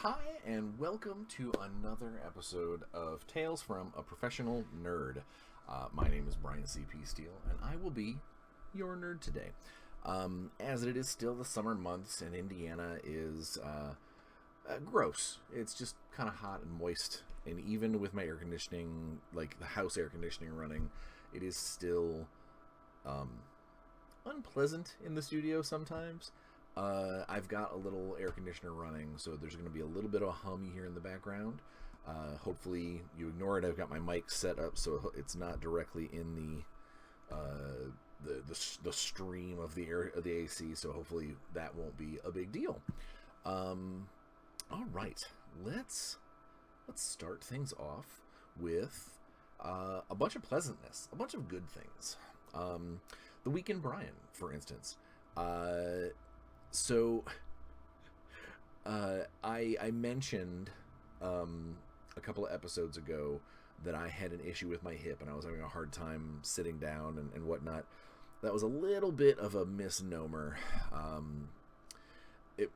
Hi, and welcome to another episode of Tales from a Professional Nerd. My name is Bryan C.P. Steele, and I will be your nerd today. As it is still the summer months, and Indiana is gross. It's just kind of hot and moist, and even with my air conditioning, like the house air conditioning running, it is still unpleasant in the studio sometimes. I've got a little air conditioner running, so there's going to be a little bit of a hum you hear in the background. Hopefully you ignore it. I've got my mic set up so it's not directly in the stream of the air of the AC. So hopefully that won't be a big deal. All right, let's start things off with a bunch of pleasantness, a bunch of good things. The Week in Bryan, for instance. So, I mentioned a couple of episodes ago that I had an issue with my hip and I was having a hard time sitting down and whatnot. That was a little bit of a misnomer.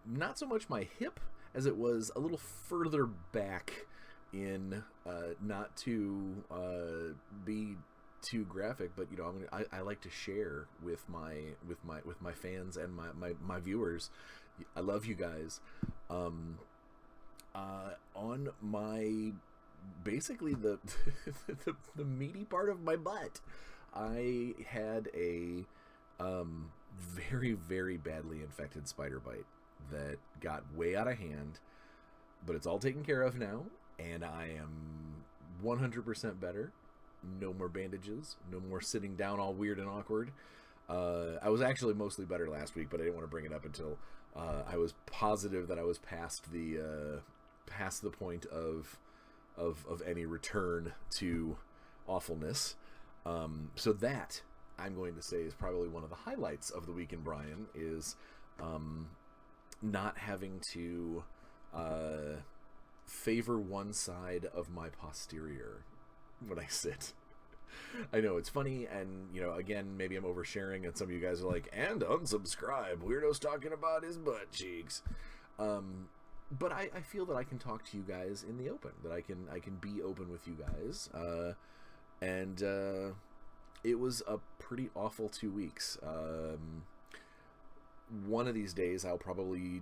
Not so much my hip as it was a little further back in, not to be too graphic, but I like to share with my fans and my viewers. I love you guys. On my basically the the meaty part of my butt, I had a very, very badly infected spider bite that got way out of hand, but it's all taken care of now, and I am 100% better. No more bandages, no more sitting down all weird and awkward. I was actually mostly better last week, but I didn't want to bring it up until I was positive that I was past the point of any return to awfulness. So that, I'm going to say, is probably one of the highlights of the Week in Bryan, is not having to favor one side of my posterior when I sit. I know it's funny, and again, maybe I'm oversharing, and some of you guys are like, and unsubscribe, weirdo's talking about his butt cheeks. But I feel that I can talk to you guys in the open, that I can be open with you guys, and it was a pretty awful 2 weeks. One of these days I'll probably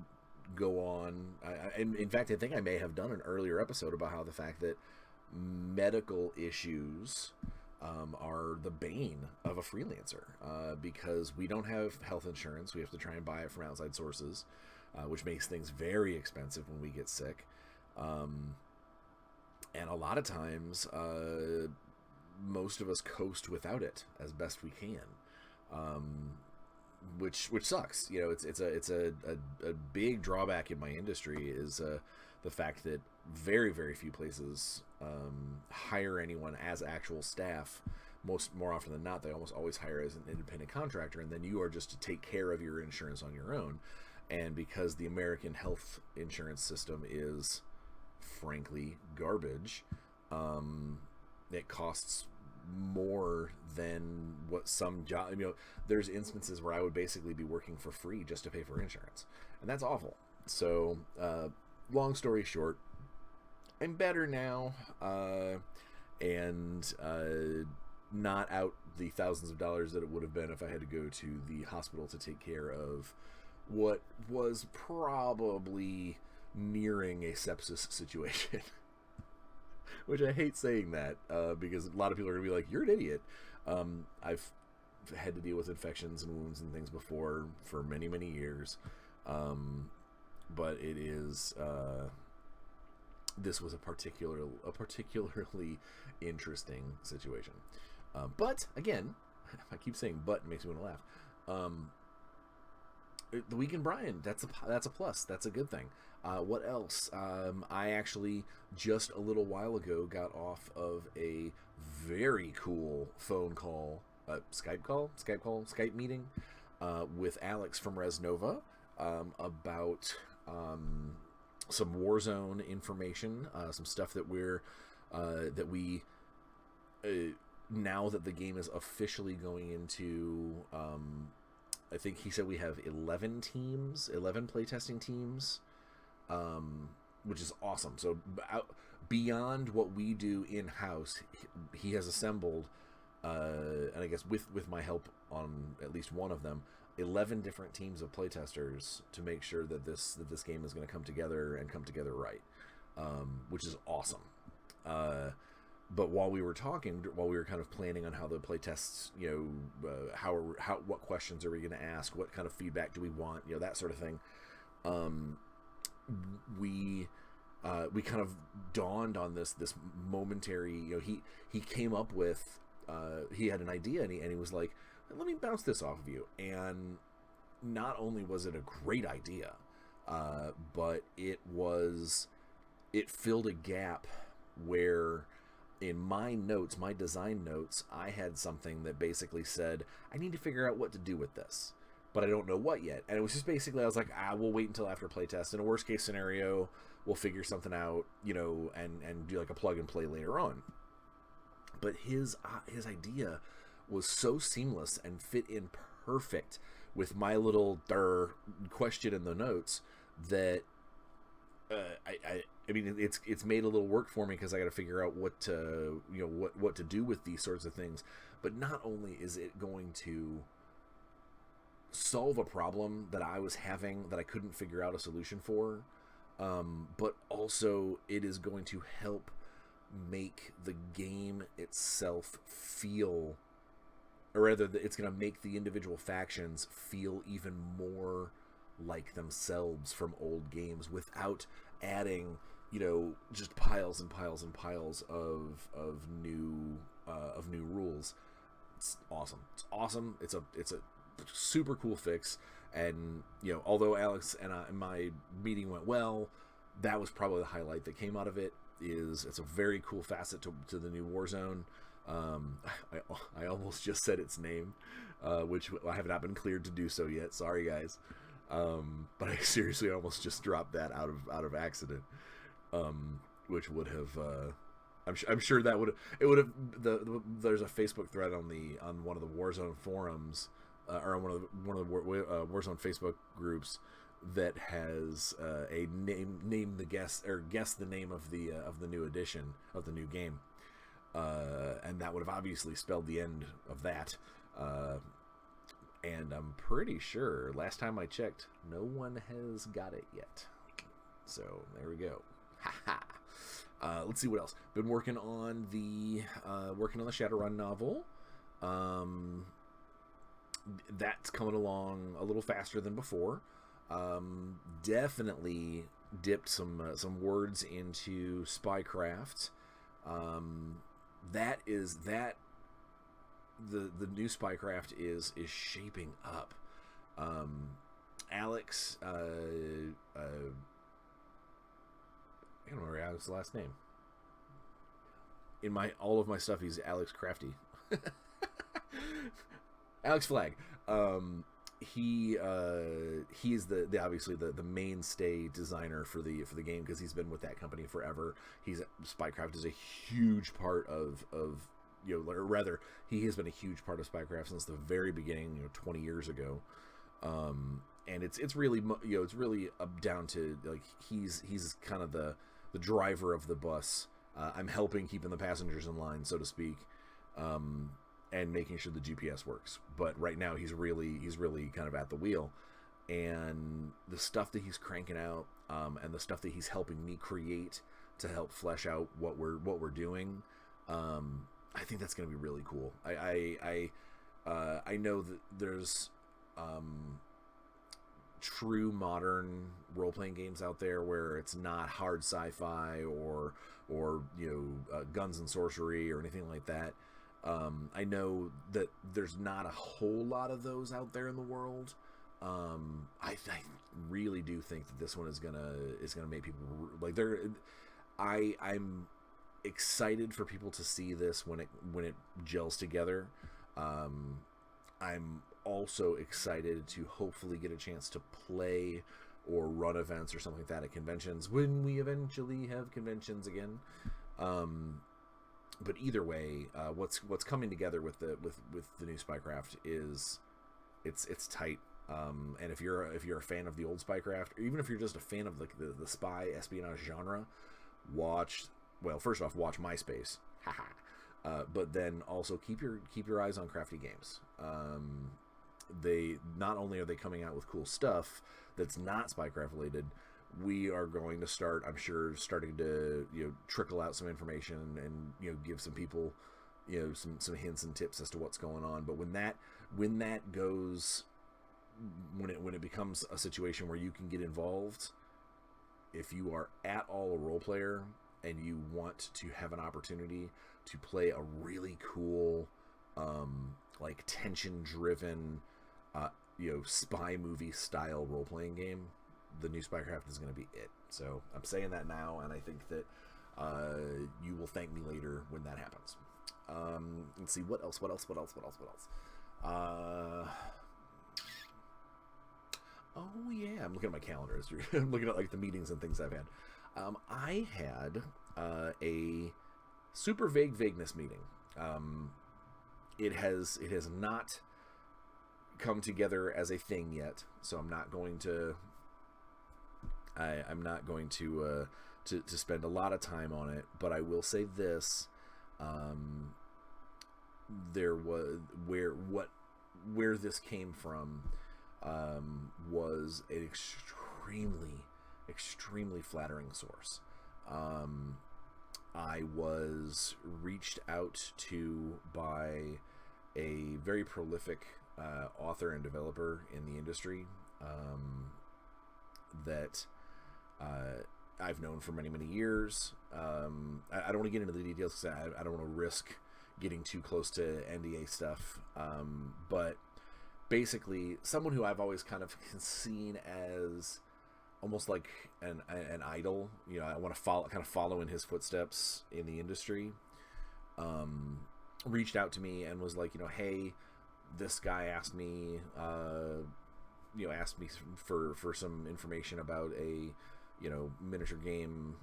go on, and in fact I think I may have done an earlier episode about how the fact that medical issues are the bane of a freelancer, because we don't have health insurance. We have to try and buy it from outside sources, which makes things very expensive when we get sick, and a lot of times most of us coast without it as best we can, which sucks. It's a big drawback in my industry is the fact that very, very few places hire anyone as actual staff. More often than not, they almost always hire as an independent contractor, and then you are just to take care of your insurance on your own. And because the American health insurance system is frankly garbage, it costs more than what some job. There's instances where I would basically be working for free just to pay for insurance, and that's awful. So, long story short, I'm better now, and not out the thousands of dollars that it would have been if I had to go to the hospital to take care of what was probably nearing a sepsis situation. Which I hate saying that, because a lot of people are going to be like, you're an idiot. I've had to deal with infections and wounds and things before for many, many years. But it is, this was a particularly interesting situation. But again, I keep saying but, it makes me want to laugh. The Week in Bryan, that's a plus. That's a good thing. What else? I actually just a little while ago got off of a very cool phone call, Skype meeting with Alex from Resnova about some Warzone information, some stuff that we now that the game is officially going into. I think he said we have 11 playtesting teams which is awesome. So beyond what we do in house, he has assembled, and I guess with my help on at least one of them, 11 different teams of playtesters to make sure that this game is going to come together and come together right, which is awesome. But while we were talking, while we were kind of planning on how the playtests, what questions are we going to ask, what kind of feedback do we want, that sort of thing, we kind of dawned on this momentary, he came up with, he had an idea, and he was like, let me bounce this off of you. And not only was it a great idea, but it filled a gap where in my notes, my design notes, I had something that basically said, I need to figure out what to do with this, but I don't know what yet. And it was just basically, I was like, we'll wait until after playtest. In a worst case scenario, we'll figure something out, and do like a plug and play later on. But his idea was so seamless and fit in perfect with my little question in the notes that I mean, it's made a little work for me, because I got to figure out what to do with these sorts of things. But not only is it going to solve a problem that I was having that I couldn't figure out a solution for, but also it is going to help make the game itself feel, or rather, it's going to make the individual factions feel even more like themselves from old games, without adding, just piles and piles and piles of new rules. It's awesome. It's a super cool fix. And although Alex and my meeting went well, that was probably the highlight that came out of it. It's a very cool facet to the new Warzone. I almost just said its name, which I have not been cleared to do so yet. Sorry, guys. But I seriously almost just dropped that out of accident, which would have, I'm sure that it would have, there's a Facebook thread on one of the Warzone forums, or on one of the Warzone Facebook groups that has a name the guess, or guess the name of the new edition of the new game, and that would have obviously spelled the end of that. And I'm pretty sure, last time I checked, no one has got it yet. So there we go. Let's see what else. Been working on the Shadowrun novel. That's coming along a little faster than before. Definitely dipped some words into Spycraft. The new Spycraft is shaping up. Alex, I don't remember Alex's last name. In all of my stuff, he's Alex Crafty. Alex Flagg. He's the obviously the mainstay designer for the game, because he's been with that company forever. Spycraft is a huge part of or rather, he has been a huge part of Spycraft since the very beginning, 20 years ago. And it's really it's really up down to, like, he's kind of the driver of the bus. I'm helping keeping the passengers in line, so to speak, and making sure the GPS works. But right now he's really kind of at the wheel, and the stuff that he's cranking out, and the stuff that he's helping me create to help flesh out what we're doing. I think that's going to be really cool. I know that there's true modern role-playing games out there where it's not hard sci-fi or guns and sorcery or anything like that. I know that there's not a whole lot of those out there in the world. I really do think that this one is gonna make people like I'm excited for people to see this when it gels together. I'm also excited to hopefully get a chance to play or run events or something like that at conventions when we eventually have conventions again. But either way, what's coming together with the new Spycraft is it's tight. And if you're a fan of the old spycraft, or even if you're just a fan of like the spy espionage genre, first off, watch MySpace, but then also keep your eyes on Crafty Games. They not only are they coming out with cool stuff that's not spycraft related, we are going to start, I'm sure, starting to trickle out some information and give some people some hints and tips as to what's going on. But when it becomes a situation where you can get involved, if you are at all a role player and you want to have an opportunity to play a really cool like tension driven spy movie style role-playing game, the new Spycraft is going to be it. So I'm saying that now, and I think that you will thank me later when that happens. Let's see, what else? Oh yeah, I'm looking at my calendar. I'm looking at like the meetings and things I've had. I had a super vagueness meeting. It has not come together as a thing yet, so I'm not going to to spend a lot of time on it. But I will say this: there was where this came from was an extremely flattering source. I was reached out to by a very prolific author and developer in the industry that I've known for many years. I don't want to get into the details because I don't want to risk getting too close to NDA stuff, but basically someone who I've always kind of seen as almost like an idol. I want to follow in his footsteps in the industry. Reached out to me and was like, hey, this guy asked me for some information about a miniature game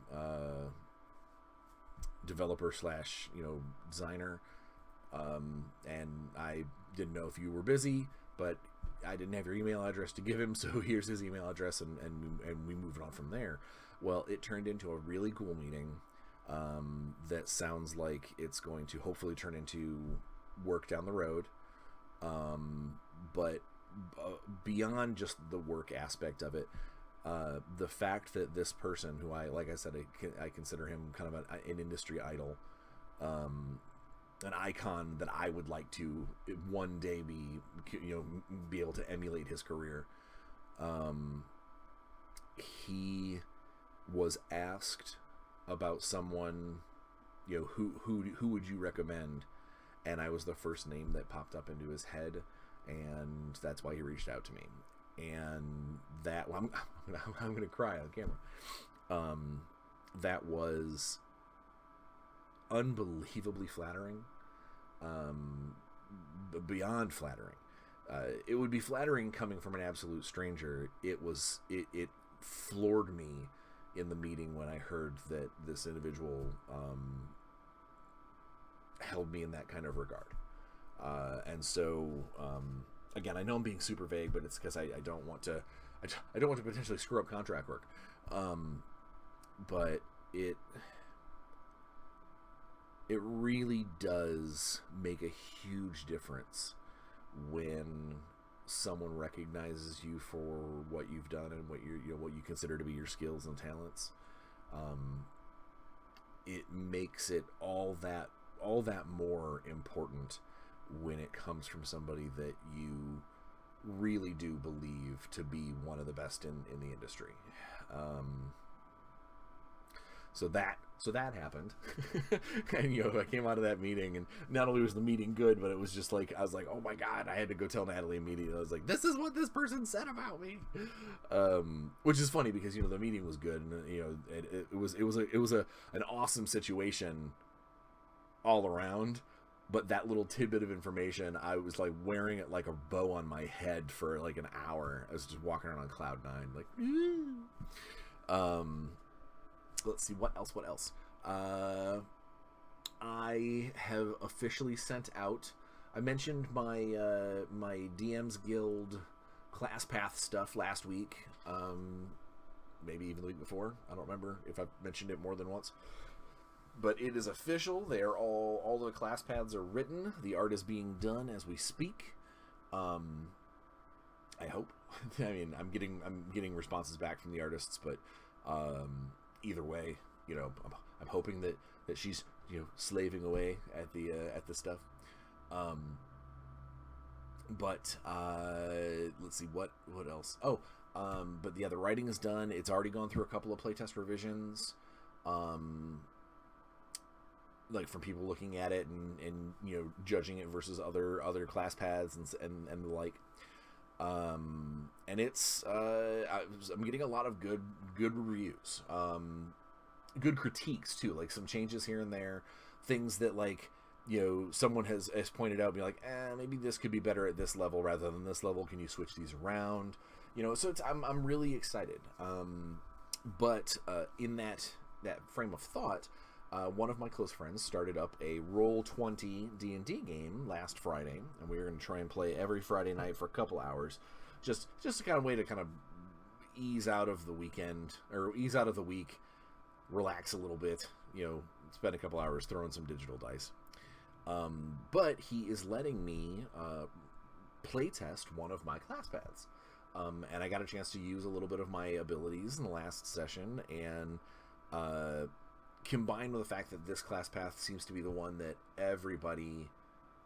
developer slash designer, and I didn't know if you were busy, but I didn't have your email address to give him, so here's his email address, and we moved on from there. Well, it turned into a really cool meeting that sounds like it's going to hopefully turn into work down the road. But beyond just the work aspect of it, the fact that this person, who like I said, I consider him kind of an industry idol, an icon that I would like to one day be able to emulate his career. He was asked about someone, who would you recommend, and I was the first name that popped up into his head, and that's why he reached out to me. And that, I'm gonna cry on camera. That was unbelievably flattering, beyond flattering. It would be flattering coming from an absolute stranger. It floored me in the meeting when I heard that this individual held me in that kind of regard. And so again, I know I'm being super vague, but it's because I don't want to potentially screw up contract work. But it really does make a huge difference when someone recognizes you for what you've done and what you consider to be your skills and talents. It makes it all that more important when it comes from somebody that you really do believe to be one of the best in the industry. So that happened. And I came out of that meeting, and not only was the meeting good, but it was just like, I was like, oh my god, I had to go tell Natalie immediately. I was like, this is what this person said about me. Which is funny because the meeting was good, and it was an awesome situation all around. But that little tidbit of information, I was like wearing it like a bow on my head for like an hour. I was just walking around on cloud nine, like. Let's see, what else. I have officially sent out. I mentioned my DMs Guild class path stuff last week. Maybe even the week before. I don't remember if I've mentioned it more than once. But it is official. They are all the class paths are written. The art is being done as we speak. I hope. I mean, I'm getting responses back from the artists, but either way, I'm hoping that she's slaving away at the stuff. But let's see what else. Oh, but yeah, the writing is done. It's already gone through a couple of playtest revisions. Like from people looking at it and judging it versus other class paths and the like. And it's I'm getting a lot of good reviews, good critiques too, like some changes here and there, things that someone has pointed out, be like, maybe this could be better at this level rather than this level. Can you switch these around? So I'm really excited. But in that frame of thought, one of my close friends started up a Roll20 D&D game last Friday, and we were going to try and play every Friday night for a couple hours, just a kind of way to kind of ease out of the weekend, or ease out of the week, relax a little bit, spend a couple hours throwing some digital dice. But he is letting me playtest one of my class paths, and I got a chance to use a little bit of my abilities in the last session, and combined with the fact that this class path seems to be the one that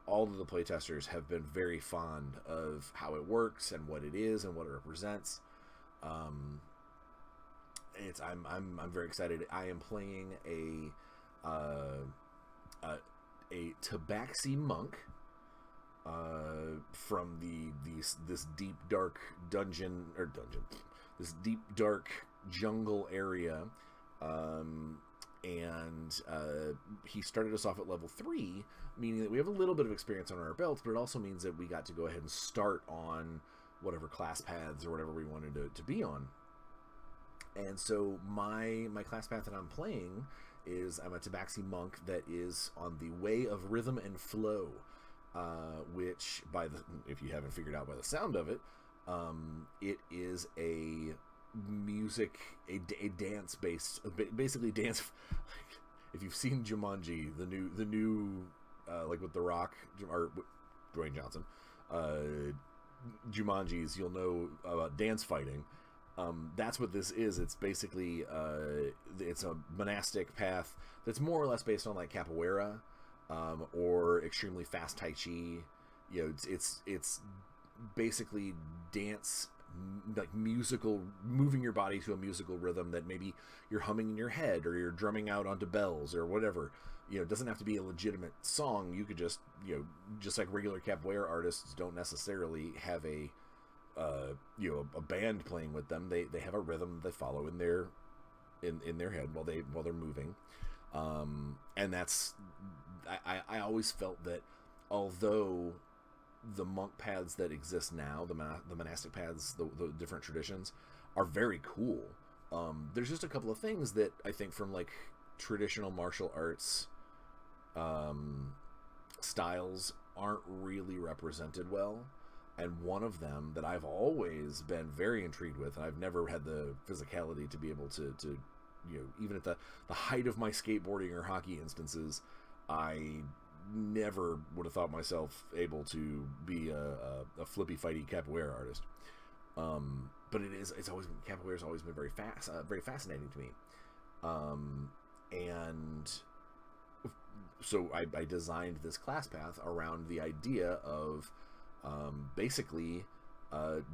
all of the playtesters have been very fond of how it works and what it is and what it represents. I'm very excited. I am playing a Tabaxi monk from this deep dark this deep dark jungle area. And he started us off at level 3, meaning that we have a little bit of experience on our belts, but it also means that we got to go ahead and start on whatever class paths or whatever we wanted to be on. And so my class path that I'm playing is, I'm a Tabaxi monk that is on the way of rhythm and flow, which if you haven't figured out by the sound of it, it is a dance based, basically dance. If you've seen Jumanji, the new like with The Rock or Dwayne Johnson, Jumanjis, you'll know about dance fighting. That's what this is. It's basically it's a monastic path that's more or less based on like capoeira, or extremely fast tai chi. It's basically dance, like musical, moving your body to a musical rhythm that maybe you're humming in your head or you're drumming out onto bells or whatever. It doesn't have to be a legitimate song. You could just like regular capoeira artists don't necessarily have a band playing with them. They have a rhythm they follow in their head while they're moving. And that's, I always felt that although the monk paths that exist now, the monastic paths, the different traditions, are very cool. There's just a couple of things that I think from like traditional martial arts styles aren't really represented well. And one of them that I've always been very intrigued with, and I've never had the physicality to be able to even at the height of my skateboarding or hockey instances, I never would have thought myself able to be a flippy fighty capoeira artist. But capoeira's always been very fascinating to me. And so I designed this class path around the idea of basically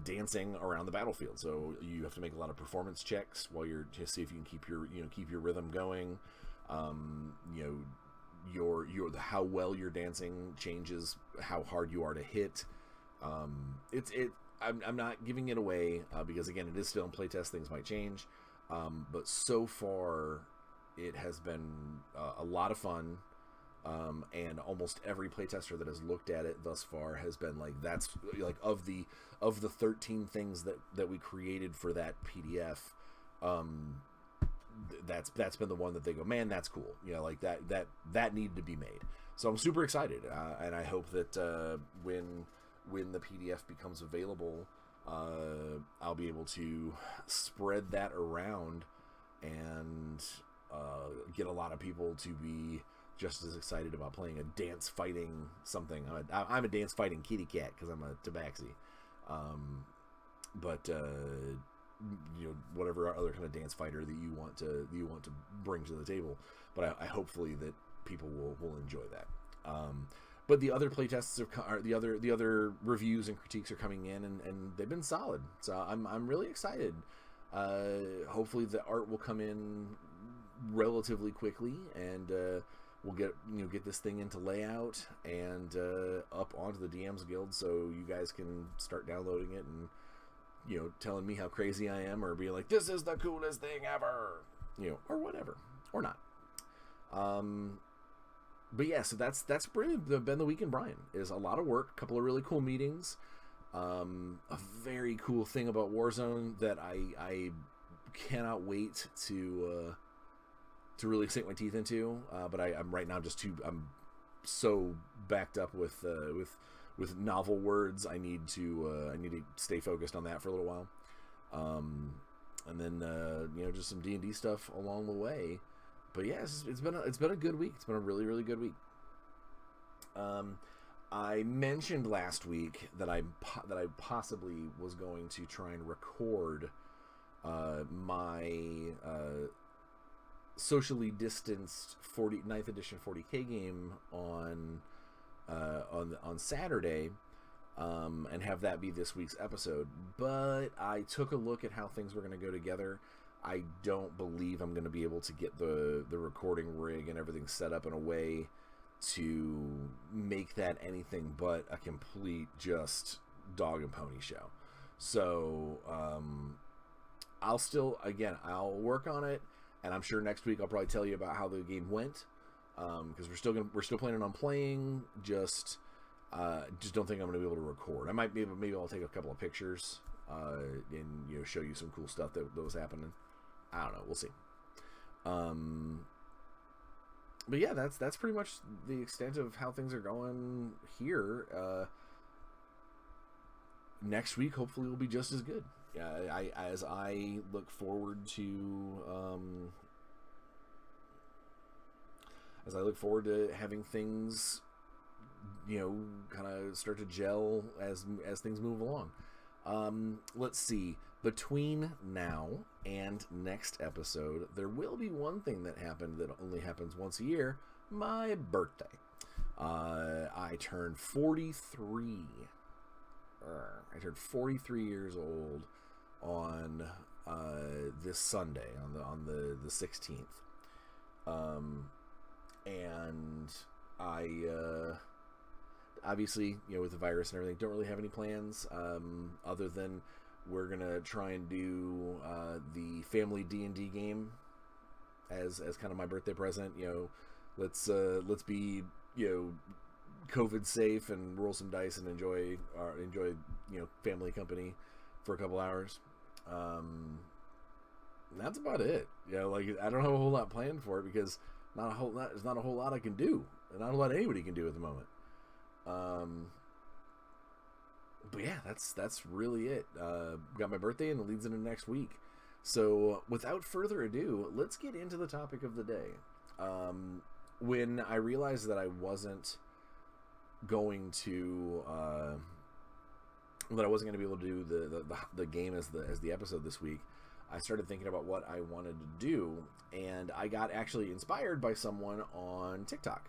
dancing around the battlefield. So you have to make a lot of performance checks while you're to see if you can keep your rhythm going. How well you're dancing changes how hard you are to hit. I'm not giving it away because again, it is still in playtest. Things might change, but so far it has been a lot of fun. And almost every playtester that has looked at it thus far has been like, that's like of the 13 things that we created for that PDF, that's been the one that they go, man, that's cool. Like that needed to be made. So I'm super excited, and I hope that when the PDF becomes available, I'll be able to spread that around and get a lot of people to be just as excited about playing a dance fighting something. I'm a dance fighting kitty cat because I'm a tabaxi. But whatever other kind of dance fighter that you want to bring to the table. But I hopefully that people will enjoy that. But the other playtests the other reviews and critiques are coming in, and they've been solid. So I'm really excited. Hopefully the art will come in relatively quickly, and we'll get this thing into layout and up onto the DMs Guild, so you guys can start downloading it and telling me how crazy I am, or be like, this is the coolest thing ever, or whatever, or not. But yeah, so that's been the week in Bryan. Is a lot of work, a couple of really cool meetings, a very cool thing about Warzone that I cannot wait to really sink my teeth into. But I'm right now I'm so backed up with novel words. I need to stay focused on that for a little while, and then just some D&D stuff along the way. But yeah, it's been a good week. It's been a really, really good week. I mentioned last week that I possibly was going to try and record my socially distanced 9th edition 40K game on Saturday, and have that be this week's episode. But I took a look at how things were going to go together. I don't believe I'm going to be able to get the recording rig and everything set up in a way to make that anything but a complete just dog and pony show. So I'll work on it, and I'm sure next week I'll probably tell you about how the game went, because we're still planning on playing. Just don't think I'm going to be able to record. I might be able, maybe I'll take a couple of pictures and show you some cool stuff that was happening. I don't know. We'll see. But yeah, that's pretty much the extent of how things are going here. Next week, hopefully, will be just as good. As I look forward to having things, kind of start to gel as things move along. Let's see. Between now and next episode, there will be one thing that happened that only happens once a year: my birthday. I turned 43. I turned 43 years old on this Sunday, on the 16th. And I obviously, with the virus and everything, don't really have any plans other than we're gonna try and do the family D&D game as kind of my birthday present. Let's be COVID safe and roll some dice and enjoy family company for a couple hours. That's about it. I don't have a whole lot planned for it, because there's not a whole lot I can do, and not a lot anybody can do at the moment. But yeah, that's really it. Got my birthday, and it leads into next week. So without further ado, let's get into the topic of the day. When I realized that I wasn't going to be able to do the game as the episode this week, I started thinking about what I wanted to do, and I got actually inspired by someone on TikTok.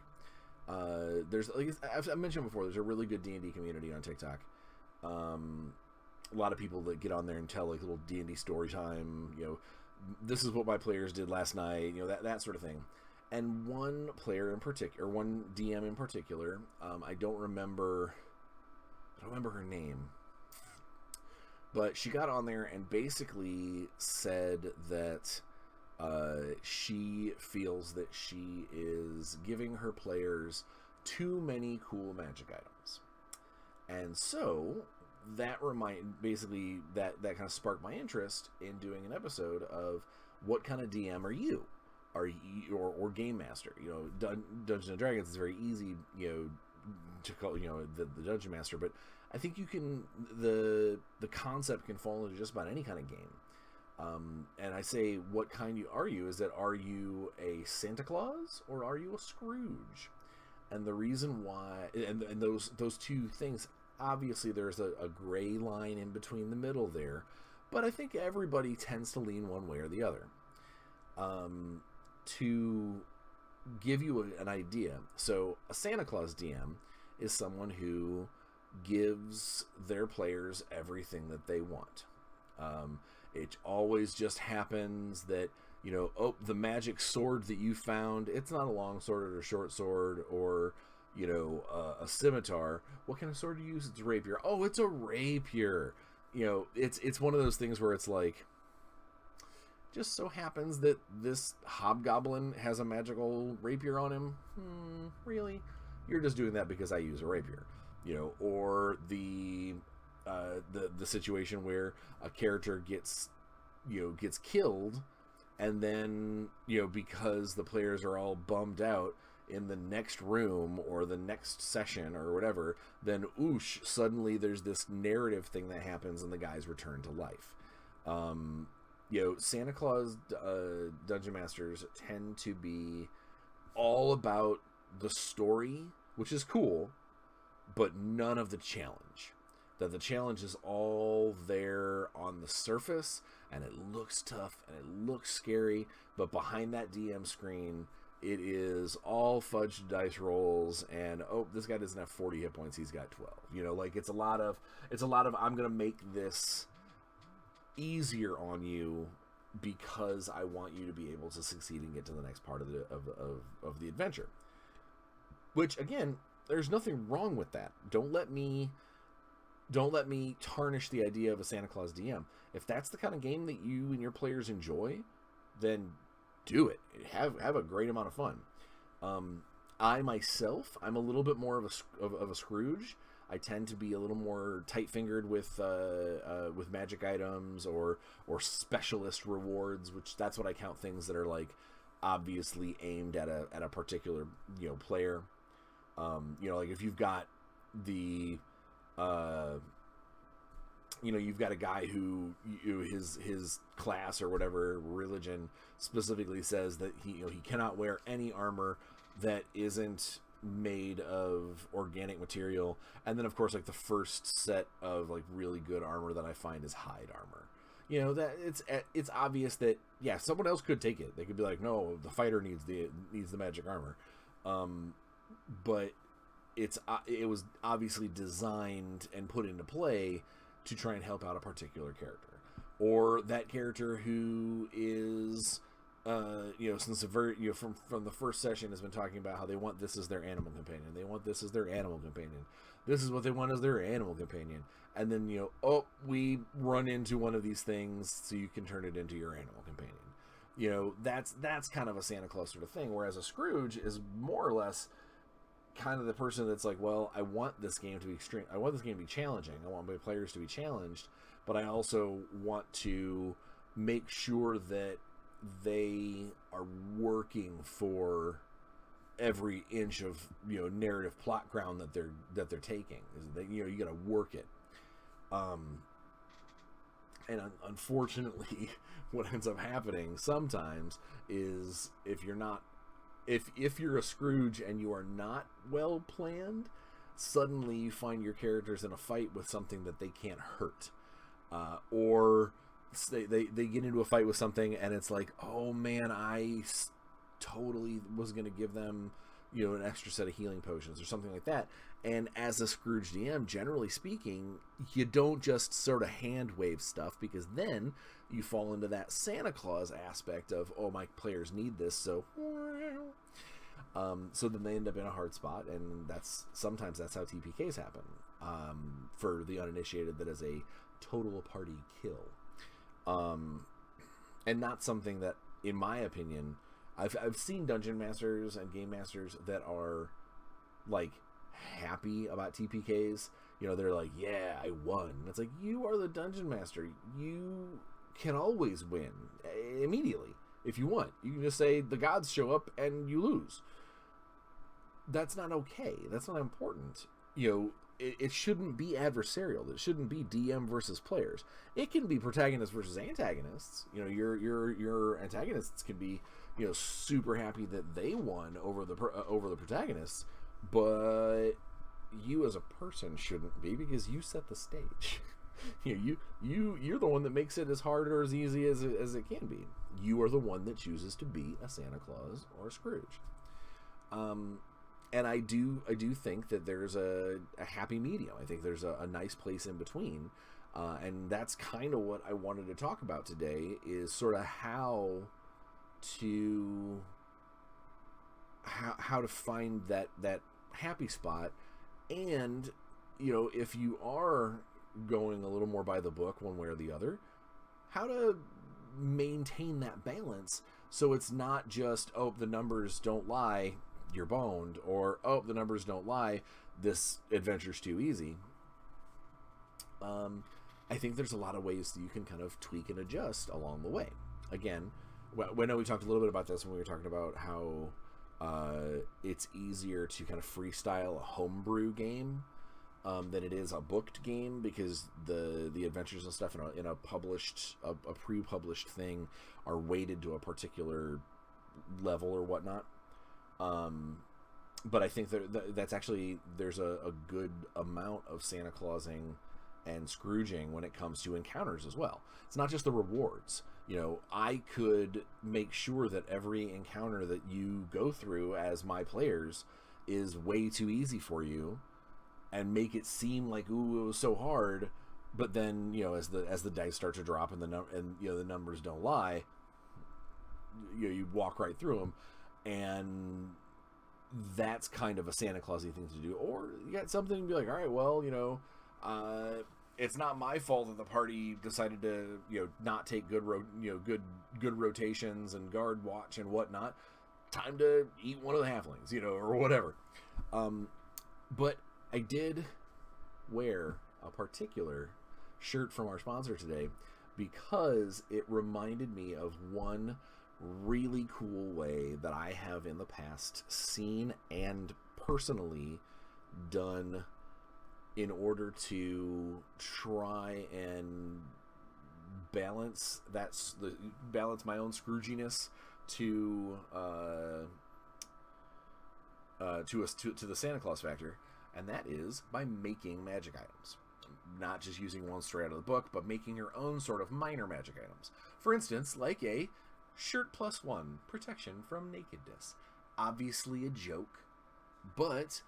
There's, I've mentioned before, there's a really good D&D community on TikTok. A lot of people that get on there and tell little D&D story time, this is what my players did last night, that sort of thing. And one player in particular, or one DM in particular, I don't remember her name, but she got on there and basically said that she feels that she is giving her players too many cool magic items. And so that kind of sparked my interest in doing an episode of what kind of DM are you? Are you or game master? Dungeons and Dragons is very easy, to call, you know, the dungeon master, but I think you can, the concept can fall into just about any kind of game. And I say, what kind are you? Is that, are you a Santa Claus or are you a Scrooge? And the reason why, and those two things, obviously there's a gray line in between the middle there, but I think everybody tends to lean one way or the other. To give you an idea, so a Santa Claus DM is someone who gives their players everything that they want. It always just happens that, you know, oh, the magic sword that you found, it's not a long sword or a short sword or, you know, a scimitar. What kind of sword do you use? It's a rapier. Oh, it's a rapier. You know, it's one of those things where it's like, just so happens that this hobgoblin has a magical rapier on him. Really? You're just doing that because I use a rapier, you know? Or the situation where a character gets killed, and then, you know, because the players are all bummed out in the next room or the next session or whatever, then oosh, suddenly there's this narrative thing that happens and the guys return to life. You know, Santa Claus Dungeon Masters tend to be all about the story, which is cool, but none of the challenge. That the challenge is all there on the surface, and it looks tough, and it looks scary, but behind that DM screen, it is all fudged dice rolls, and, oh, this guy doesn't have 40 hit points, he's got 12. You know, like, it's a lot of, I'm going to make this easier on you because I want you to be able to succeed and get to the next part of the adventure. Which, again, there's nothing wrong with that. Don't let me tarnish the idea of a Santa Claus DM. If that's the kind of game that you and your players enjoy, then do it. Have a great amount of fun. I myself, I'm a little bit more of a Scrooge. I tend to be a little more tight-fingered with magic items or specialist rewards, which that's what I count things that are like obviously aimed at a particular, you know, player. You know, like if you've got the you know, you've got a guy who, you know, his class or whatever religion specifically says that he cannot wear any armor that isn't made of organic material, and then of course like the first set of like really good armor that I find is hide armor. You know, that it's obvious that, yeah, someone else could take it. They could be like, no, the fighter needs the magic armor, but it was obviously designed and put into play to try and help out a particular character, or that character who is you know, since the very, you know, from the first session has been talking about how they want this as their animal companion. They want this as their animal companion. This is what they want as their animal companion. And then, you know, oh, we run into one of these things, so you can turn it into your animal companion. You know, that's kind of a Santa Claus sort of thing. Whereas a Scrooge is more or less kind of the person that's like, well, I want this game to be extreme. I want this game to be challenging. I want my players to be challenged, but I also want to make sure that they are working for every inch of, you know, narrative plot ground that they're taking. Is that, you know, you got to work it. And unfortunately, what ends up happening sometimes is if you're a Scrooge and you are not well planned, suddenly you find your characters in a fight with something that they can't hurt, or they get into a fight with something and it's like, oh man, I totally was going to give them, you know, an extra set of healing potions or something like that. And as a Scrooge DM, generally speaking, you don't just sort of hand wave stuff, because then you fall into that Santa Claus aspect of, oh, my players need this, so then they end up in a hard spot, and sometimes that's how TPKs happen. For the uninitiated, that is a total party kill. And not something that, in my opinion, I've seen dungeon masters and game masters that are like happy about TPKs. You know, they're like, yeah, I won. And it's like, you are the dungeon master. You can always win immediately if you want. You can just say the gods show up and you lose. that's not okay. That's not important. You know, it shouldn't be adversarial. It shouldn't be DM versus players. It can be protagonists versus antagonists. You know, your antagonists can be, you know, super happy that they won over the protagonists, but you as a person shouldn't be, because you set the stage. You're the one that makes it as hard or as easy as it can be. You are the one that chooses to be a Santa Claus or a Scrooge. And I do think that there's a happy medium. I think there's a nice place in between. And that's kind of what I wanted to talk about today, is sort of how to find that happy spot. And, you know, if you are going a little more by the book one way or the other, how to maintain that balance, so it's not just, oh, the numbers don't lie, you're boned, or, oh, the numbers don't lie, this adventure's too easy. I think there's a lot of ways that you can kind of tweak and adjust along the way. Again, I know we talked a little bit about this when we were talking about how it's easier to kind of freestyle a homebrew game than it is a booked game, because the adventures and stuff in a pre-published thing are weighted to a particular level or whatnot. But I think that's actually, there's a good amount of Santa Clausing and Scrooging when it comes to encounters as well. It's not just the rewards. You know, I could make sure that every encounter that you go through as my players is way too easy for you, and make it seem like, ooh, it was so hard. But then, you know, as the dice start to drop and the numbers don't lie, you walk right through them, and that's kind of a Santa Clausy thing to do. Or you got something to be like, all right, well, you know, it's not my fault that the party decided to, you know, not take good rotations and guard watch and whatnot. Time to eat one of the halflings, you know, or whatever. But I did wear a particular shirt from our sponsor today, because it reminded me of one really cool way that I have in the past seen and personally done in order to try and balance my own Scrooginess to the Santa Claus factor, and that is by making magic items. Not just using one straight out of the book, but making your own sort of minor magic items. For instance, like a shirt +1 protection from nakedness. Obviously a joke, but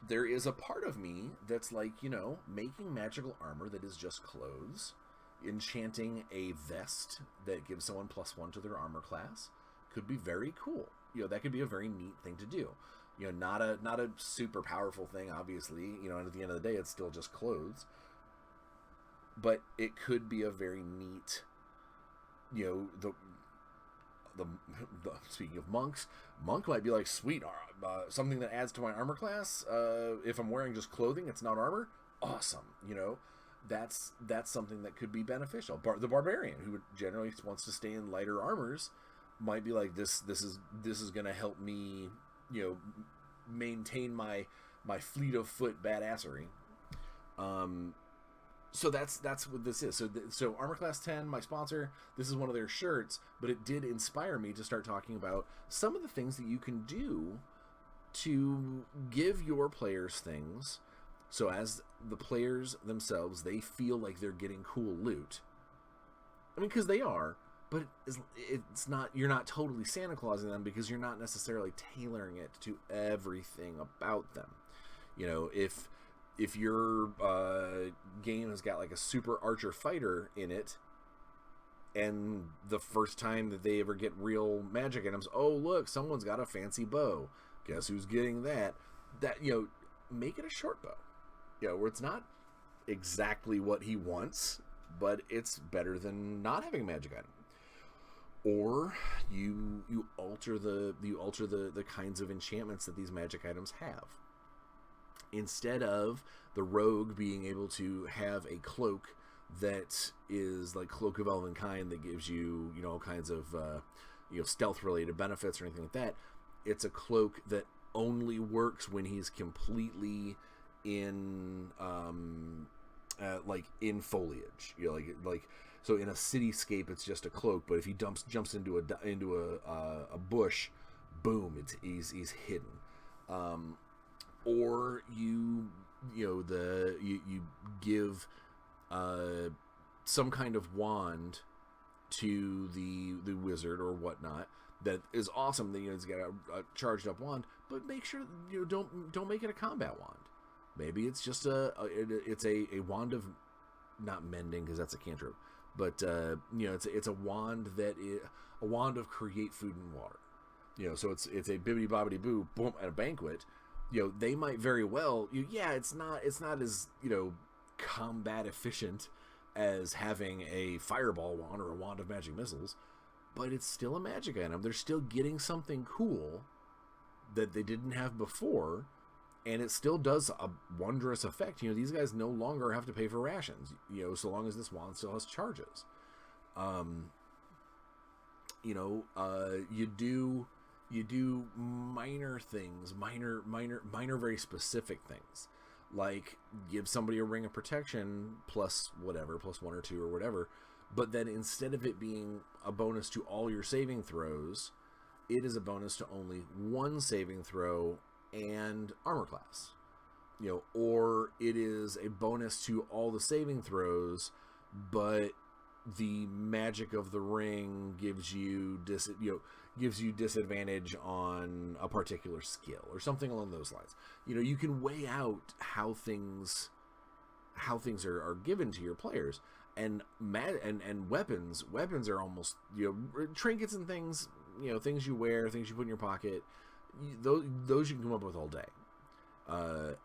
there is a part of me that's like, you know, making magical armor that is just clothes, enchanting a vest that gives someone +1 to their armor class could be very cool. You know, that could be a very neat thing to do. You know, not a super powerful thing, obviously, you know, and at the end of the day, it's still just clothes. But it could be a very neat, you know, the speaking of monks, monk might be like, sweet, something that adds to my armor class. If I'm wearing just clothing, it's not armor. Awesome, you know, that's something that could be beneficial. The barbarian, who generally wants to stay in lighter armors, might be like, this is going to help me, you know, maintain my fleet of foot badassery. So that's what this is. So Armor Class 10, my sponsor, this is one of their shirts, but it did inspire me to start talking about some of the things that you can do to give your players things, so as the players themselves, they feel like they're getting cool loot. I mean, because they are, but it's not, you're not totally Santa Clausing them, because you're not necessarily tailoring it to everything about them. You know, if your game has got like a super archer fighter in it, and the first time that they ever get real magic items, oh look, someone's got a fancy bow, guess who's getting that, you know, make it a short bow, you know, where it's not exactly what he wants, but it's better than not having a magic item. Or you alter the kinds of enchantments that these magic items have. Instead of the rogue being able to have a cloak that is like Cloak of Elvenkind that gives you, you know, all kinds of you know, stealth related benefits or anything like that, it's a cloak that only works when he's completely in like in foliage. You know, like so in a cityscape it's just a cloak, but if he jumps into a bush, boom, he's hidden. Or you give some kind of wand to the wizard or whatnot that is awesome. That he's got a charged up wand, but make sure don't make it a combat wand. Maybe it's just a wand of, not mending because that's a cantrip, but it's a wand that is a wand of create food and water. So it's a bibbidi bobbidi boo boom at a banquet. They might very well it's not as combat efficient as having a fireball wand or a wand of magic missiles, but it's still a magic item. They're still getting something cool that they didn't have before, and it still does a wondrous effect. These guys no longer have to pay for rations, so long as this wand still has charges. You do minor things, minor very specific things, like give somebody a ring of protection plus whatever, plus 1 or 2 or whatever, but then instead of it being a bonus to all your saving throws, it is a bonus to only 1 saving throw and armor class. Or it is a bonus to all the saving throws, but the magic of the ring gives you disadvantage on a particular skill or something along those lines. You can weigh out how things are given to your players, and weapons are almost trinkets and things, things you wear, things you put in your pocket. Those you can come up with all day.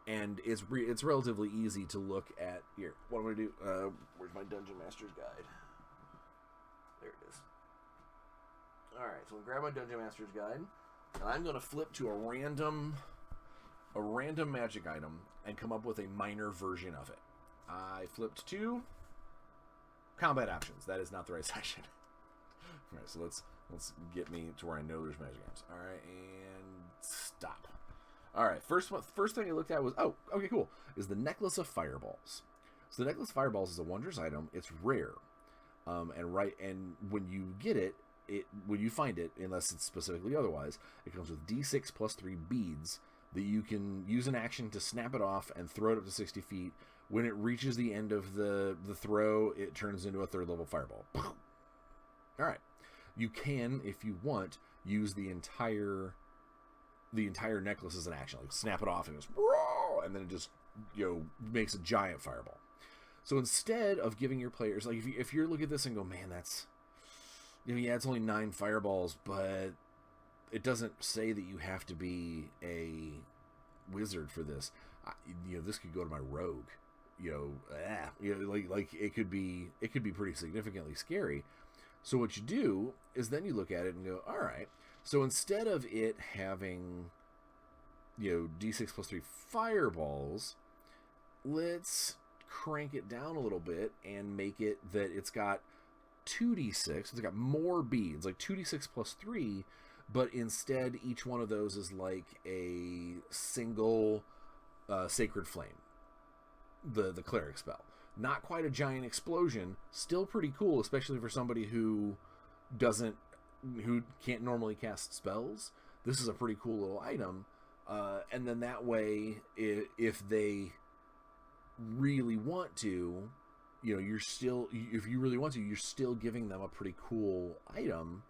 And it's relatively easy to look at. Here, what I'm going to do, where's my Dungeon Master's Guide? There it is. Alright, so I'm going to grab my Dungeon Master's Guide, and I'm going to flip to a random magic item and come up with a minor version of it. I flipped to combat options. That is not the right section. Alright, so let's get me to where I know there's magic items. Alright, and stop. Alright, first thing I looked at was, okay, cool, is the Necklace of Fireballs. So the Necklace of Fireballs is a wondrous item. It's rare. And when you get it, when you find it, unless it's specifically otherwise, it comes with D6 plus 3 beads that you can use an action to snap it off and throw it up to 60 feet. When it reaches the end of the throw, it turns into a 3rd level fireball. Alright. You can, if you want, use the entire necklace as an action. Like snap it off and it goes, and then it just makes a giant fireball. So instead of giving your players, like if you look at this and go, man, that's it's only 9 fireballs, but it doesn't say that you have to be a wizard for this. This could go to my rogue. Like it could be pretty significantly scary. So what you do is then you look at it and go, all right. So instead of it having D6 plus 3 fireballs, let's crank it down a little bit and make it that it's got 2d6. It's got more beads, like 2d6 plus 3, but instead each one of those is like a single sacred flame, the cleric spell. Not quite a giant explosion, still pretty cool, especially for somebody who can't normally cast spells. This is a pretty cool little item. And then that way, if they really want to, if you really want to, you're still giving them a pretty cool item,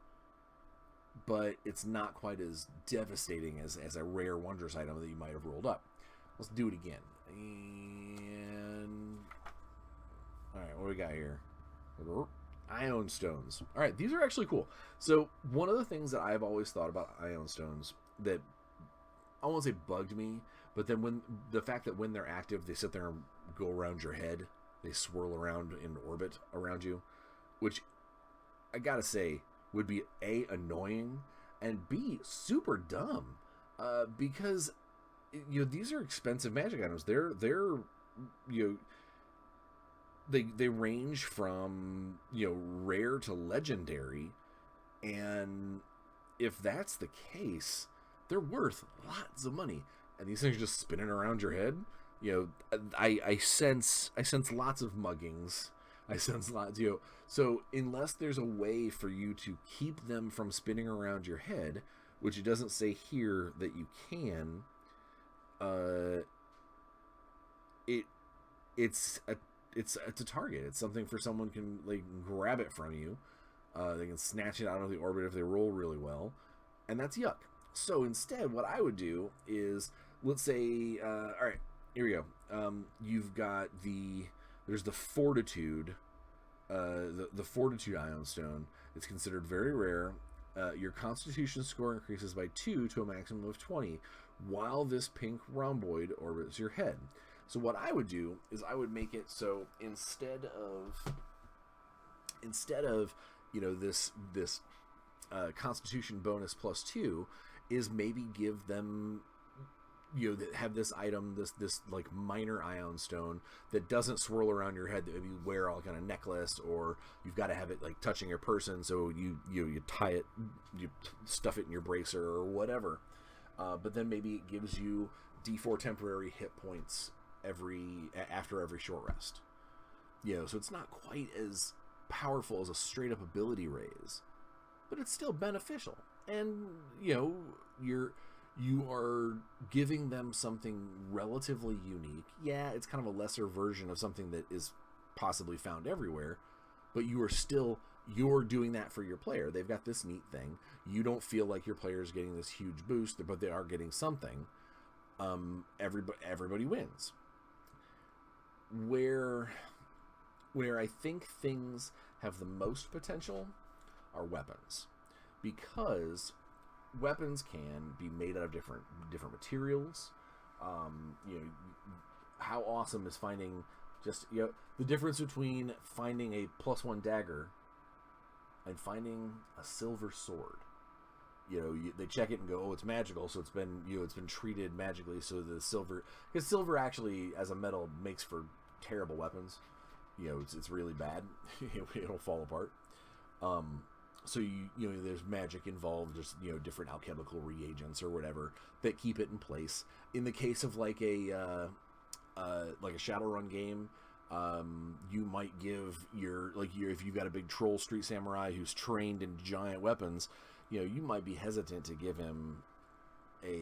but it's not quite as devastating as a rare wondrous item that you might have rolled up. Let's do it again. And alright, what do we got here? Ion stones. Alright, these are actually cool. So one of the things that I've always thought about ion stones that I won't say bugged me, but then when the fact that when they're active, they sit there and go around your head. They swirl around in orbit around you, which I gotta say would be A, annoying, and B, super dumb, because these are expensive magic items. They're they range from rare to legendary, and if that's the case, they're worth lots of money, and these things are just spinning around your head. I sense lots of muggings. I sense lots, So unless there's a way for you to keep them from spinning around your head, which it doesn't say here that you can, it's a target. It's something for someone can like grab it from you. They can snatch it out of the orbit if they roll really well, and that's yuck. So instead, what I would do is, let's say, all right, here we go. You've got there's the Fortitude, the Fortitude Ion Stone. It's considered very rare. Your Constitution score increases by 2 to a maximum of 20 while this pink rhomboid orbits your head. So what I would do is I would make it so instead of this Constitution bonus +2 is maybe give them that have this item, this like minor ion stone that doesn't swirl around your head, that maybe you wear all kind of necklace, or you've got to have it like touching your person, so you tie it, you stuff it in your bracer or whatever. But then maybe it gives you D4 temporary hit points after every short rest. So it's not quite as powerful as a straight up ability raise, but it's still beneficial. And you are giving them something relatively unique. Yeah, it's kind of a lesser version of something that is possibly found everywhere, but you're doing that for your player. They've got this neat thing. You don't feel like your player is getting this huge boost, but they are getting something. Everybody wins. Where I think things have the most potential are weapons, because weapons can be made out of different materials. How awesome is finding just the difference between finding a +1 dagger and finding a silver sword. They check it and go, oh, it's magical, so it's been treated magically, so the silver, because silver actually as a metal makes for terrible weapons. It's really bad. It'll fall apart. So there's magic involved, just different alchemical reagents or whatever that keep it in place. In the case of like a Shadowrun game, you might give if you've got a big troll street samurai who's trained in giant weapons, you might be hesitant to give him a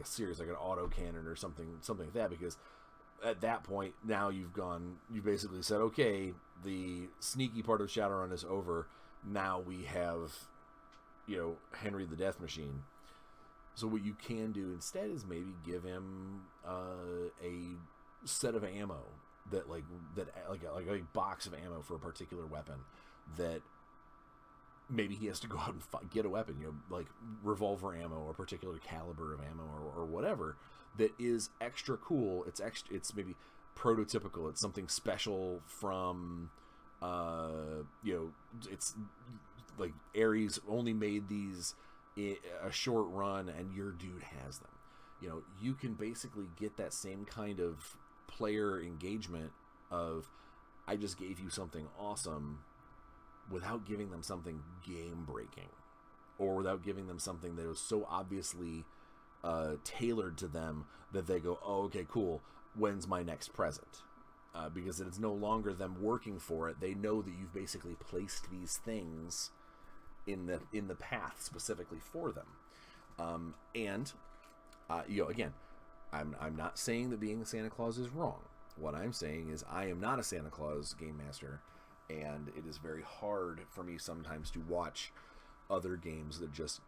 series like an autocannon or something like that, because at that point now you've basically said, okay, the sneaky part of Shadowrun is over. Now we have, Henry the Death Machine. So what you can do instead is maybe give him a set of ammo that a box of ammo for a particular weapon that maybe he has to go out and get a weapon, like revolver ammo or a particular caliber of ammo or whatever that is extra cool. It's maybe prototypical. It's something special from. It's like Ares only made these a short run, and your dude has them. You can basically get that same kind of player engagement of, I just gave you something awesome, without giving them something game breaking, or without giving them something that was so obviously tailored to them that they go, oh, okay, cool, when's my next present? Because it's no longer them working for it. They know that you've basically placed these things in the path specifically for them. Again, I'm not saying that being a Santa Claus is wrong. What I'm saying is I am not a Santa Claus game master, and it is very hard for me sometimes to watch other games that just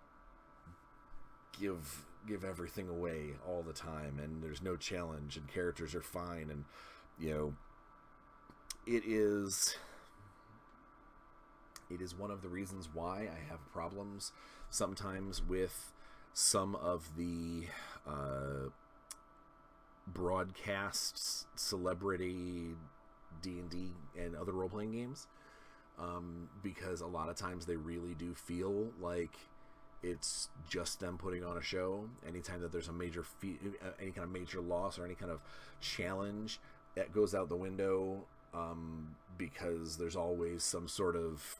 give everything away all the time, and there's no challenge, and characters are fine, and it is one of the reasons why I have problems sometimes with some of the broadcast celebrity D&D and other role-playing games, because a lot of times they really do feel like it's just them putting on a show. Anytime that there's a major any kind of major loss or any kind of challenge, that goes out the window, because there's always some sort of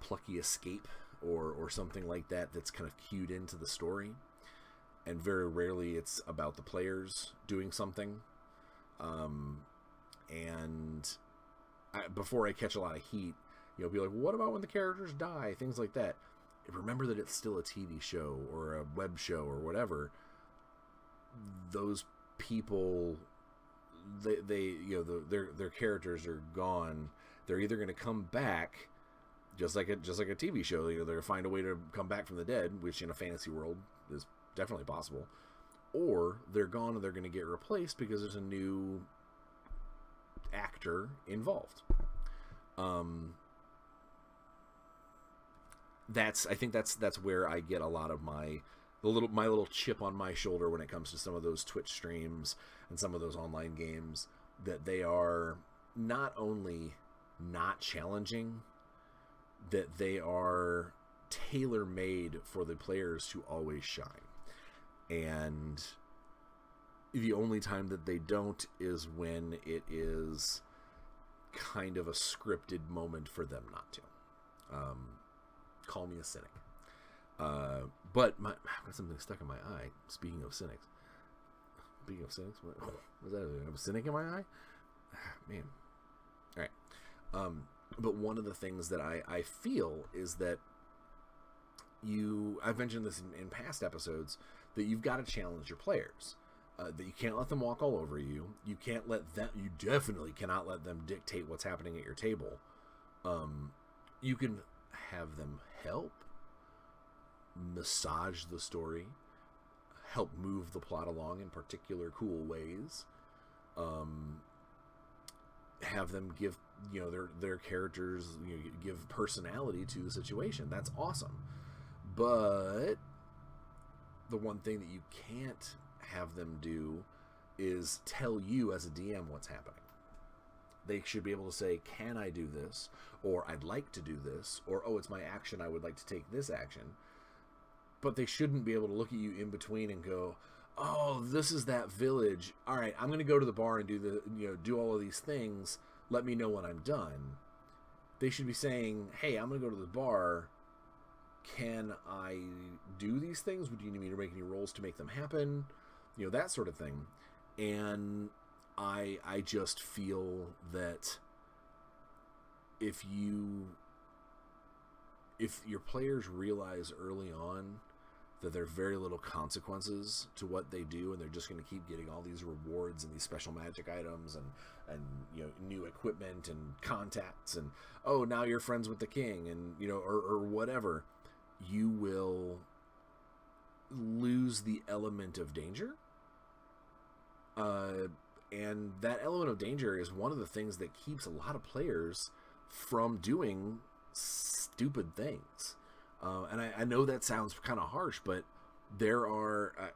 plucky escape or something like that that's kind of cued into the story, and very rarely it's about the players doing something. Before I catch a lot of heat, be like, what about when the characters die? Things like that. Remember that it's still a TV show or a web show or whatever. Those people, their characters are gone. They're either going to come back, just like a TV show. They're going to find a way to come back from the dead, which in a fantasy world is definitely possible. Or they're gone and they're going to get replaced because there's a new actor involved. I think that's where I get a lot of my little chip on my shoulder when it comes to some of those Twitch streams and some of those online games, that they are not only not challenging, that they are tailor-made for the players to always shine. And the only time that they don't is when it is kind of a scripted moment for them not to. Call me a cynic. But I've got something stuck in my eye. Speaking of cynics. What was that? I have a cynic in my eye? Man. All right. But one of the things that I feel is that I've mentioned this in past episodes, that you've got to challenge your players. That you can't let them walk all over you. You definitely cannot let them dictate what's happening at your table. You can have them help massage the story, help move the plot along in particular cool ways, have them give their characters give personality to the situation. That's awesome. But the one thing that you can't have them do is tell you as a DM what's happening. They should be able to say, can I do this? Or I'd like to do this. Or, oh, it's my action, I would like to take this action. But they shouldn't be able to look at you in between and go, oh, this is that village. All right, I'm going to go to the bar and do all of these things. Let me know when I'm done. They should be saying, hey, I'm going to go to the bar. Can I do these things? Would you need me to make any rolls to make them happen? That sort of thing. And I just feel that if your players realize early on that there are very little consequences to what they do, and they're just going to keep getting all these rewards and these special magic items and new equipment and contacts, and oh, now you're friends with the king, and or whatever, you will lose the element of danger. And that element of danger is one of the things that keeps a lot of players from doing stupid things. And I know that sounds kind of harsh, but there are,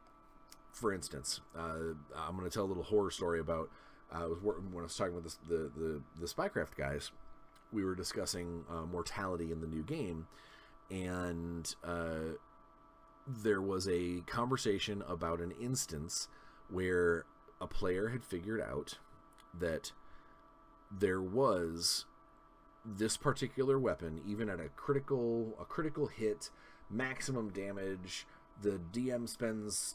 for instance, I'm going to tell a little horror story about, when I was talking with the Spycraft guys, we were discussing mortality in the new game, and there was a conversation about an instance where a player had figured out that there was this particular weapon, even at a critical hit, maximum damage, the DM spends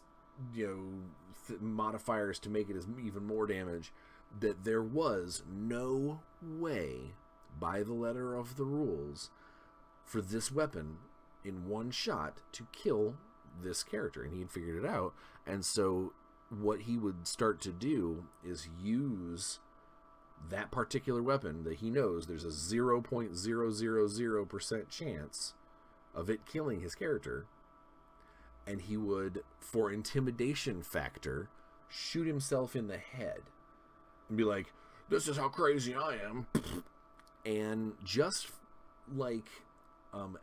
modifiers to make it as even more damage, that there was no way by the letter of the rules for this weapon in one shot to kill this character, and he had figured it out. And so what he would start to do is use that particular weapon that he knows there's a 0.000% chance of it killing his character, and he would, for intimidation factor, shoot himself in the head and be like, this is how crazy I am. And just like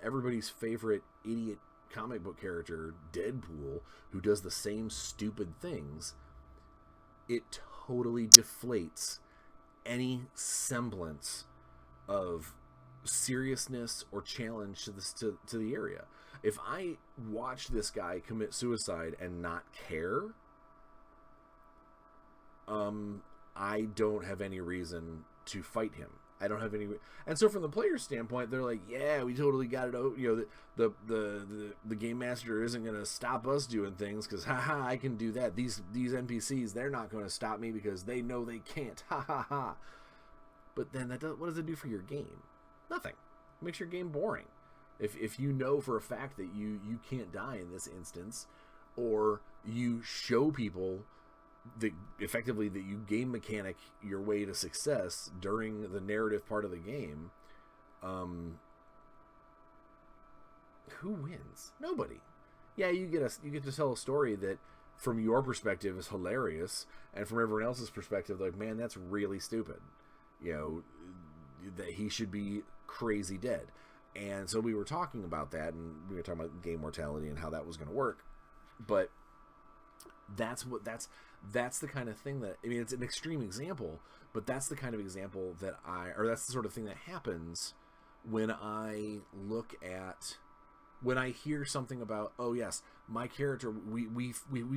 everybody's favorite idiot comic book character, Deadpool, who does the same stupid things, it totally deflates any semblance of seriousness or challenge to the area. If I watch this guy commit suicide and not care, I don't have any reason to fight him. I don't have any. And so from the player's standpoint, they're like, yeah, we totally got it. You know, the game master isn't going to stop us doing things because, haha, I can do that. These NPCs, they're not going to stop me because they know they can't. Ha ha ha. But then what does it do for your game? Nothing. It makes your game boring. If you know for a fact that you can't die in this instance, or you show people that effectively that you game mechanic your way to success during the narrative part of the game, who wins? Nobody. Yeah, you get to tell a story that from your perspective is hilarious, and from everyone else's perspective, like, man, that's really stupid. You know, that he should be crazy dead. And so we were talking about that, and we were talking about game mortality and how that was going to work. But that's the kind of thing that, I mean, it's an extreme example, but that's the kind of example that that's the sort of thing that happens when I hear something about, oh yes, my character, we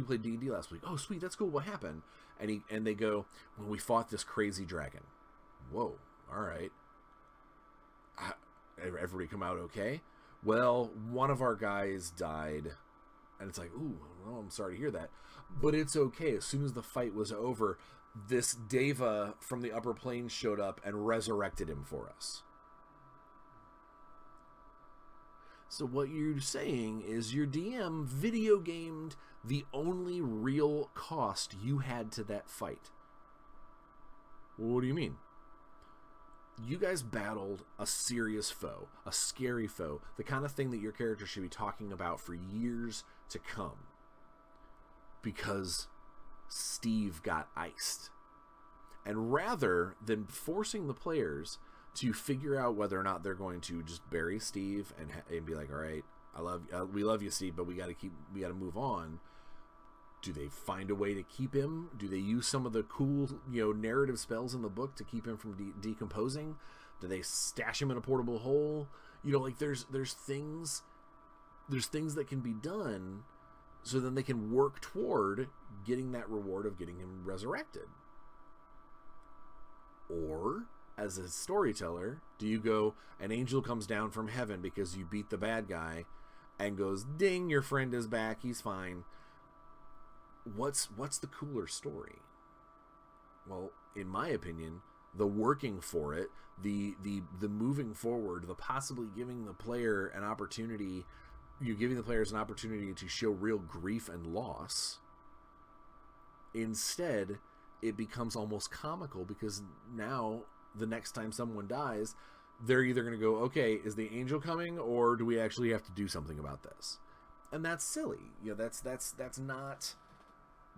played D&D last week. Oh sweet, that's cool. What happened? And they go, well, we fought this crazy dragon. Whoa, all right. Everybody come out okay? Well, one of our guys died, and it's like, ooh, well, I'm sorry to hear that, but it's okay. As soon as the fight was over, this Deva from the upper plains showed up and resurrected him for us. So what you're saying is your DM video gamed the only real cost you had to that fight. Well, what do you mean? You guys battled a serious foe, a scary foe, the kind of thing that your character should be talking about for years to come. Because Steve got iced. And rather than forcing the players to figure out whether or not they're going to just bury Steve and be like, all right, we love you, Steve, but we got to move on. Do they find a way to keep him? Do they use some of the cool, narrative spells in the book to keep him from decomposing? Do they stash him in a portable hole? There's things that can be done, so then they can work toward getting that reward of getting him resurrected. Or, as a storyteller, do you go, an angel comes down from heaven because you beat the bad guy, and goes, ding, your friend is back, he's fine. What's the cooler story? Well, in my opinion, the working for it, the moving forward, the possibly giving the player an opportunity, giving the players an opportunity to show real grief and loss. Instead, it becomes almost comical because now the next time someone dies, they're either going to go, okay, is the angel coming, or do we actually have to do something about this? And that's silly.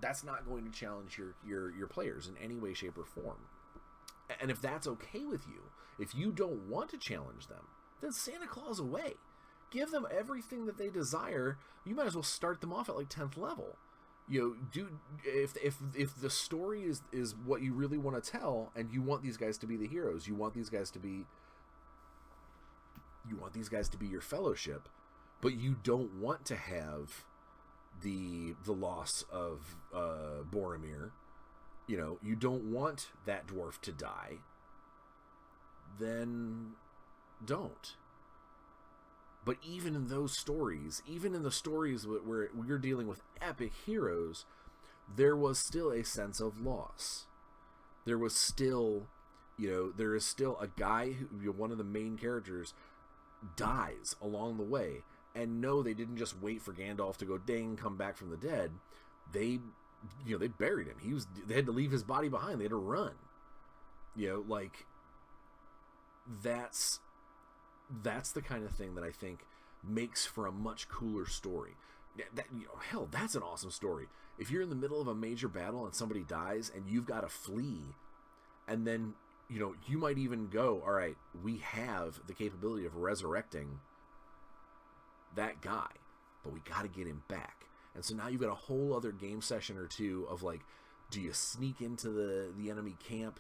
That's not going to challenge your players in any way, shape, or form. And if that's okay with you, if you don't want to challenge them, then Santa Claus away. Give them everything that they desire. You might as well start them off at like 10th level. If the story is what you really want to tell, and you want these guys to be the heroes, you want these guys to be your fellowship, but you don't want to have the loss of Boromir, you don't want that dwarf to die, then don't. But even in those stories, even in the stories where we're dealing with epic heroes, there was still a sense of loss. There was still, there is still a guy who, one of the main characters, dies along the way. And no, they didn't just wait for Gandalf to go ding, come back from the dead. They buried him. They had to leave his body behind. They had to run. That's the kind of thing that I think makes for a much cooler story. Hell, that's an awesome story. If you're in the middle of a major battle and somebody dies and you've got to flee, and then you might even go, all right, we have the capability of resurrecting that guy, but we got to get him back. And so now you've got a whole other game session or two of like, do you sneak into the enemy camp,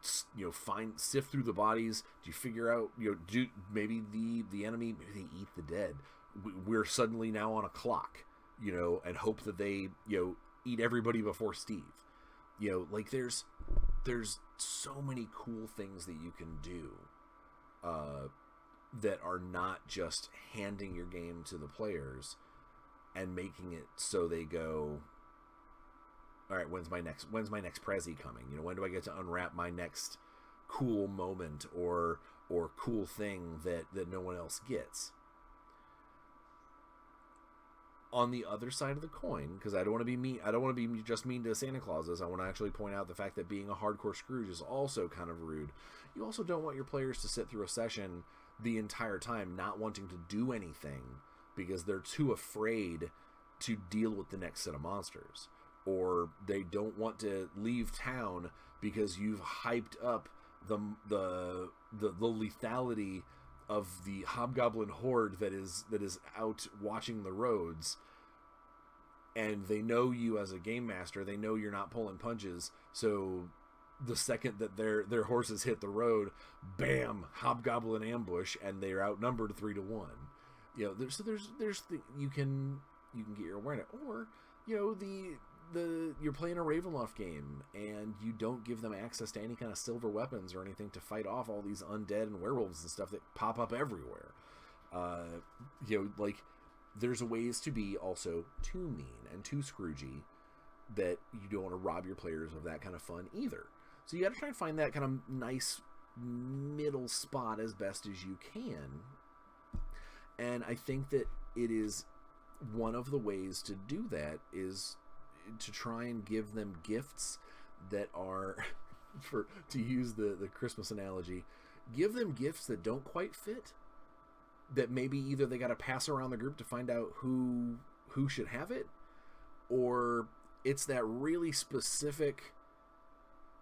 sift through the bodies? Do you figure out, do maybe the enemy, maybe they eat the dead? We're suddenly now on a clock, and hope that they eat everybody before Steve. There's there's so many cool things that you can do that are not just handing your game to the players and making it so they go, all right, when's my next Prezi coming? You know, when do I get to unwrap my next cool moment or cool thing that no one else gets? On the other side of the coin, because I don't want to be mean, I don't want to be just mean to Santa Clauses. I want to actually point out the fact that being a hardcore Scrooge is also kind of rude. You also don't want your players to sit through a session the entire time not wanting to do anything because they're too afraid to deal with the next set of monsters, or they don't want to leave town because you've hyped up the lethality of the hobgoblin horde that is out watching the roads, and they know you as a game master. They know you're not pulling punches, so the second that their horses hit the road, bam, hobgoblin ambush, and they're outnumbered 3-1. You know, there's you can get your awareness, or you know you're playing a Ravenloft game and you don't give them access to any kind of silver weapons or anything to fight off all these undead and werewolves and stuff that pop up everywhere. You know, like there's ways to be also too mean and too Scroogey that you don't want to rob your players of that kind of fun either. So you got to try and find that kind of nice middle spot as best as you can. And I think that it is one of the ways to do that is to try and give them gifts that are, to use the Christmas analogy, give them gifts that don't quite fit, that maybe either they got to pass around the group to find out who should have it, or it's that really specific,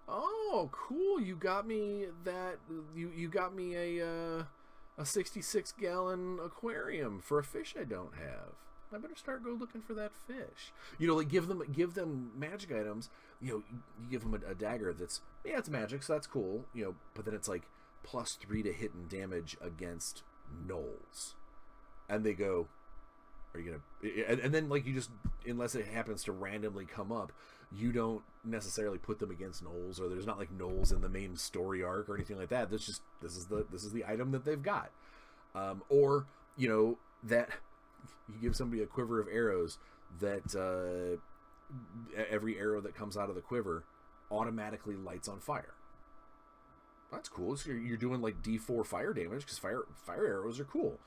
oh cool, you got me that, you got me a 66-gallon aquarium for a fish I don't have. I better start go looking for that fish. You know, like give them magic items. You know, you give them a dagger that's, yeah, it's magic, so that's cool. You know, but then it's like +3 to hit and damage against gnolls, and they go, are you gonna? And then like you just, unless it happens to randomly come up, you don't necessarily put them against gnolls, or there's not like gnolls in the main story arc or anything like that. That's just this is the item that they've got, or you know that. You give somebody a quiver of arrows that every arrow that comes out of the quiver automatically lights on fire. That's cool. So you're doing like D4 fire damage because fire arrows are cool.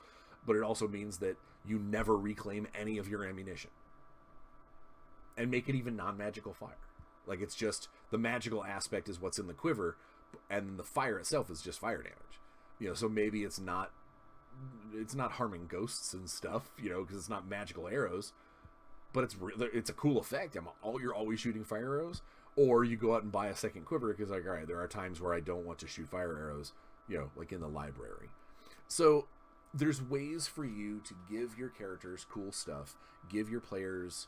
But it also means that you never reclaim any of your ammunition. And make it even non-magical fire. Like it's just the magical aspect is what's in the quiver, and the fire itself is just fire damage. You know, so maybe it's not harming ghosts and stuff, you know, because it's not magical arrows, but it's a cool effect. You're always shooting fire arrows, or you go out and buy a second quiver because like, all right, there are times where I don't want to shoot fire arrows, you know, like in the library. So there's ways for you to give your characters cool stuff, give your players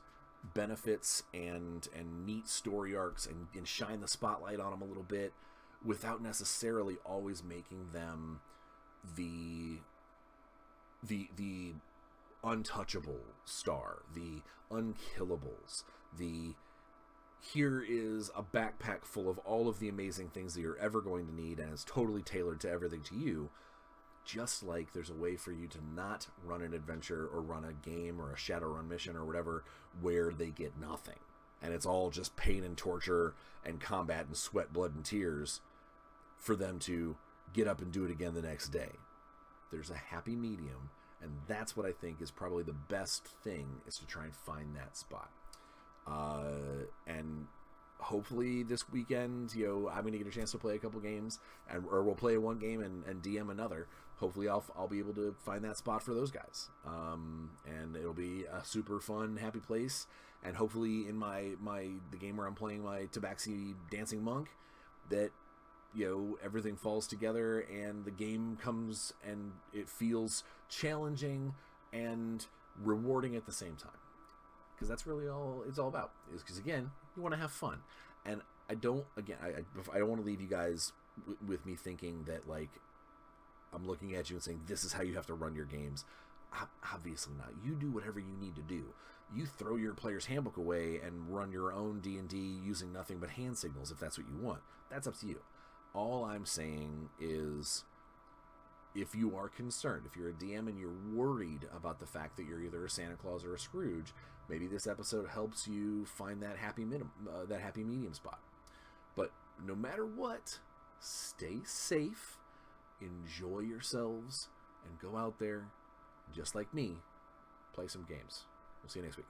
benefits and neat story arcs, and shine the spotlight on them a little bit without necessarily always making them the untouchable star, the unkillables, here is a backpack full of all of the amazing things that you're ever going to need, and it's totally tailored to everything to you. Just like there's a way for you to not run an adventure or run a game or a Shadowrun mission or whatever where they get nothing, and it's all just pain and torture and combat and sweat, blood, and tears for them to get up and do it again the next day. There's a happy medium, and that's what I think is probably the best thing, is to try and find that spot. And hopefully this weekend, you know, I'm going to get a chance to play a couple games, or we'll play one game and DM another. Hopefully I'll be able to find that spot for those guys. And it'll be a super fun, happy place. And hopefully in the game where I'm playing my Tabaxi Dancing Monk, that, you know, everything falls together and the game comes and it feels challenging and rewarding at the same time. Because that's really all it's all about. Is because, again, you want to have fun. And I don't want to leave you guys with me thinking that, like, I'm looking at you and saying, this is how you have to run your games. Obviously not. You do whatever you need to do. you throw your player's handbook away and run your own D&D using nothing but hand signals if that's what you want. That's up to you. All I'm saying is, if you are concerned, if you're a DM and you're worried about the fact that you're either a Santa Claus or a Scrooge, maybe this episode helps you find that happy medium spot. But no matter what, stay safe, enjoy yourselves, and go out there, just like me, play some games. We'll see you next week.